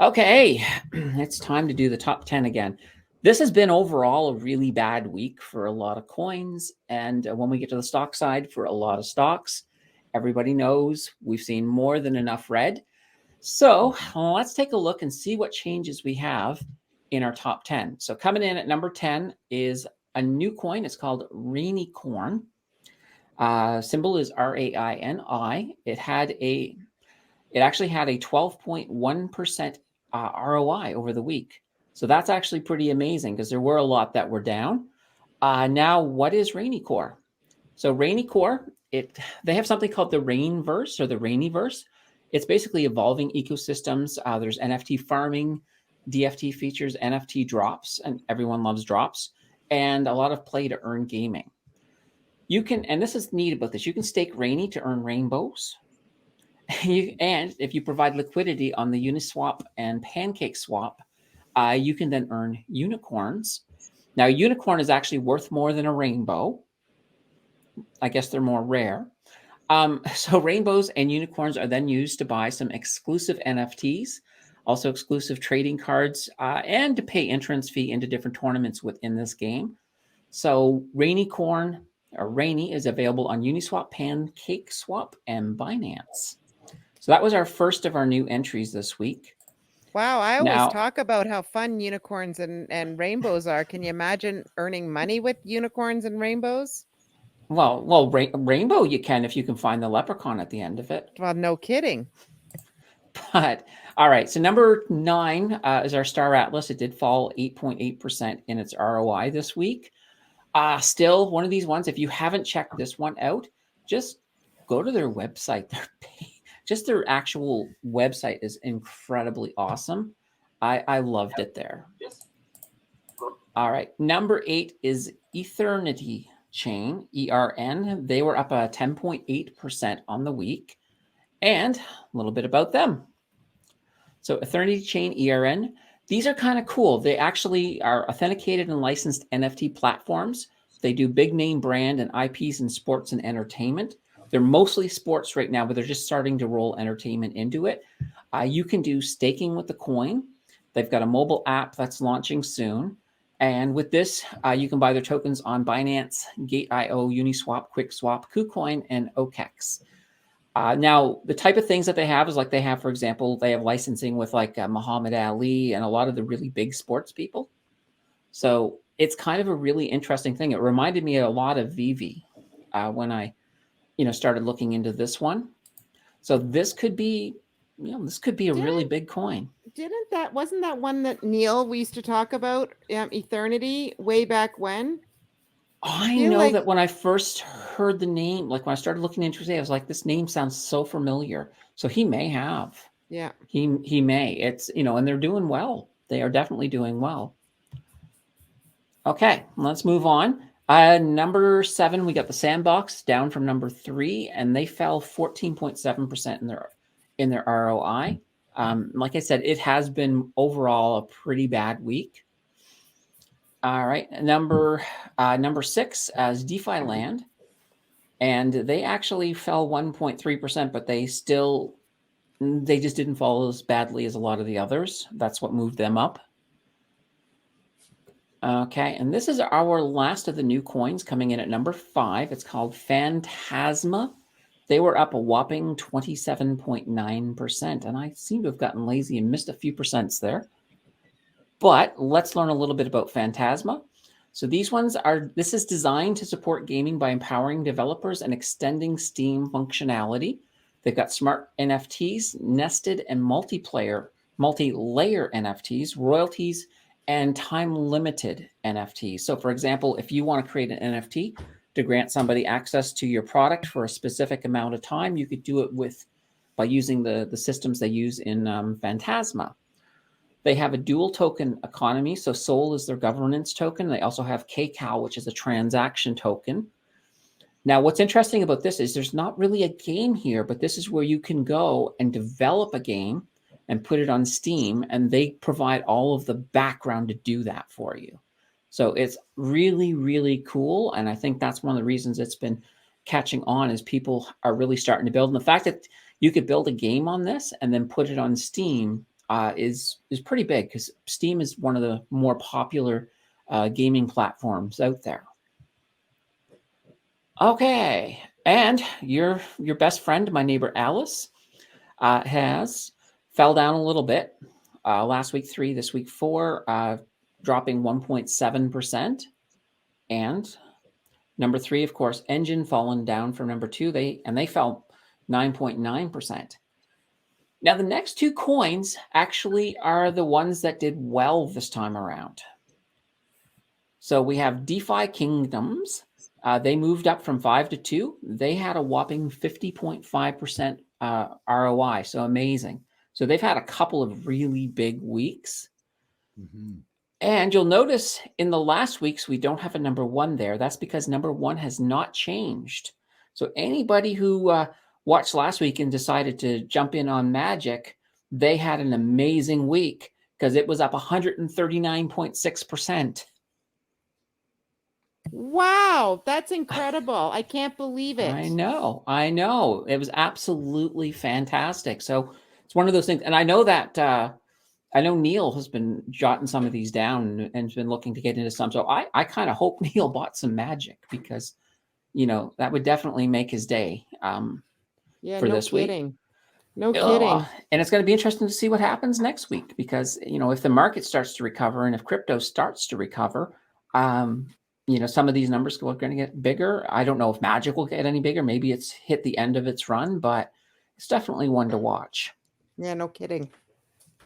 Okay, it's time to do the top 10 again. This has been overall a really bad week for a lot of coins. And when we get to the stock side, for a lot of stocks, everybody knows we've seen more than enough red. So let's take a look and see what changes we have in our top 10. So coming in at number 10 is a new coin. It's called Rainy Corn. Symbol is RAINI. It actually had a 12.1% ROI over the week. So that's actually pretty amazing because there were a lot that were down. Now, what is Rainy Core? So Rainy Core, they have something called the Rainverse or the Rainyverse. It's basically evolving ecosystems. There's NFT farming, DFT features, NFT drops, and everyone loves drops, and a lot of play to earn gaming. You can, and this is neat about this, you can stake Rainy to earn rainbows. And if you provide liquidity on the Uniswap and Pancake Swap, you can then earn unicorns. Now, a unicorn is actually worth more than a rainbow. I guess they're more rare. So rainbows and unicorns are then used to buy some exclusive NFTs, also exclusive trading cards, and to pay entrance fee into different tournaments within this game. So Rainy Corn, or Rainy, is available on Uniswap, Pancake Swap, and Binance. So that was our first of our new entries this week. Wow, I always talk about how fun unicorns and rainbows are. Can you imagine earning money with unicorns and rainbows? Well, rainbow you can if you can find the leprechaun at the end of it. Well, no kidding. But all right, so number 9 is our Star Atlas. It did fall 8.8% in its ROI this week. Still one of these ones, if you haven't checked this one out, just go to their website. Just their actual website is incredibly awesome. I loved it there. All right, number 8 is Eternity Chain, ERN. They were up 10.8% on the week. And a little bit about them. So Eternity Chain, ERN, these are kind of cool. They actually are authenticated and licensed NFT platforms. They do big name brand and IPs in sports and entertainment. They're mostly sports right now, but they're just starting to roll entertainment into it. You can do staking with the coin. They've got a mobile app that's launching soon. And with this, you can buy their tokens on Binance, Gate.io, Uniswap, QuickSwap, KuCoin, and OKEx. Now, the type of things that they have is like they have, for example, they have licensing with like Muhammad Ali and a lot of the really big sports people. So it's kind of a really interesting thing. It reminded me a lot of Vivi when I started looking into this one. So this could be, this could be a really big coin. Wasn't that one that Neil, we used to talk about, Eternity, way back when? I know that when I first heard the name, like when I started looking into it, I was like, this name sounds so familiar. So he may have. Yeah. He may. It's, and they're doing well. They are definitely doing well. Okay, let's move on. Number 7, we got the Sandbox down from number 3, and they fell 14.7% in their ROI. Like I said, it has been overall a pretty bad week. All right, number 6 as DeFi Land, and they actually fell 1.3%, but they just didn't fall as badly as a lot of the others. That's what moved them up. Okay, and this is our last of the new coins coming in at number 5. It's called Phantasma. They were up a whopping 27.9%, and I seem to have gotten lazy and missed a few percents there. But let's learn a little bit about Phantasma. So this is designed to support gaming by empowering developers and extending Steam functionality. They've got smart NFTs, nested and multi-layer NFTs, royalties, and time-limited NFTs. So for example, if you want to create an NFT to grant somebody access to your product for a specific amount of time, you could do it by using the systems they use in Phantasma. They have a dual token economy. So Sol is their governance token. They also have KCAL, which is a transaction token. Now, what's interesting about this is there's not really a game here, but this is where you can go and develop a game and put it on Steam, and they provide all of the background to do that for you. So it's really, really cool. And I think that's one of the reasons it's been catching on is people are really starting to build. And the fact that you could build a game on this and then put it on Steam is pretty big because Steam is one of the more popular gaming platforms out there. Okay, and your best friend, my neighbor Alice, has fell down a little bit. Last week 3, this week 4, dropping 1.7%. And number 3, of course, Engine fallen down from number 2. They fell 9.9%. Now, the next 2 coins actually are the ones that did well this time around. So we have DeFi Kingdoms. They moved up from 5 to 2. They had a whopping 50.5% ROI. So amazing. So they've had a couple of really big weeks. Mm-hmm. And you'll notice in the last weeks, we don't have a number 1 there. That's because number 1 has not changed. So anybody who watched last week and decided to jump in on Magic, they had an amazing week because it was up 139.6%. Wow, that's incredible. I can't believe it. I know. It was absolutely fantastic. So it's one of those things. And I know that I know Neil has been jotting some of these down and has been looking to get into some. So I kind of hope Neil bought some Magic because, that would definitely make his day for this week. No kidding. And it's going to be interesting to see what happens next week because, if the market starts to recover and if crypto starts to recover, some of these numbers are going to get bigger. I don't know if Magic will get any bigger. Maybe it's hit the end of its run, but it's definitely one to watch. Yeah, no kidding.